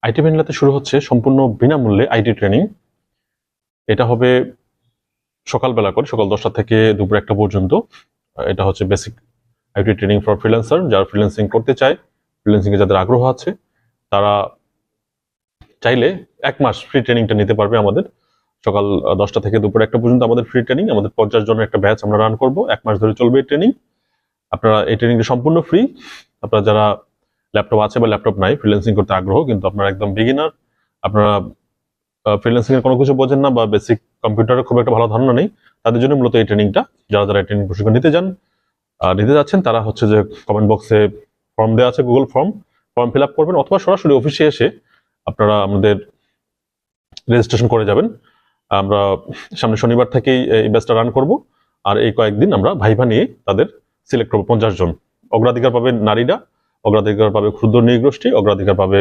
IT ভ্যানিলাতে শুরু হচ্ছে সম্পূর্ণ বিনামূল্যে আইটি ট্রেনিং। এটা হবে সকালবেলা করে, সকাল 10টা থেকে দুপুর 1টা পর্যন্ত। এটা হচ্ছে basic IT training for freelancer. যারা ফ্রিল্যান্সিং করতে চায়, ফ্রিল্যান্সিং এ যাদের আগ্রহ আছে, তারা চাইলে 1 মাস ফ্রি ট্রেনিংটা নিতে পারবে। আমাদের সকাল 10টা থেকে দুপুর 1টা পর্যন্ত আমাদের ফ্রি ট্রেনিং। আমাদের 50 জনের একটা ব্যাচ আমরা রান করব। 1 মাস ধরে চলবে এই ট্রেনিং। আপনারা এই ট্রেনিংটা সম্পূর্ণ ফ্রি। আপনারা যারা ল্যাপটপ আছে বা ল্যাপটপ নাই, ফ্রিল্যান্সিং করতে আগ্রহ কিন্তু আপনারা একদম বিগিনার, আপনারা ফ্রিল্যান্সিং এর কোনো কিছু বোঝেন না বা বেসিক কম্পিউটারের খুব একটা ভালো ধারণা নেই, তাদের জন্য মূলত এই ট্রেনিংটা। যারা এই ট্রেনিং প্রশিক্ষণ নিতে যাচ্ছেন, তারা হচ্ছে যে কমেন্ট বক্সে ফর্ম দেওয়া আছে, গুগল ফর্ম ফিল আপ করবেন, অথবা সরাসরি অফিসে এসে আপনারা আমাদের রেজিস্ট্রেশন করে যাবেন। আমরা সামনে শনিবার থেকেই এই ব্যাচটা রান করব। আর এই কয়েকদিন আমরা ভাইভা নিয়ে তাদের সিলেক্ট করবো 50 জন। অগ্রাধিকার পাবে নারীরা, অগ্রাধিকার পাবে ক্ষুদ্র নৃগোষ্ঠী, অগ্রাধিকার পাবে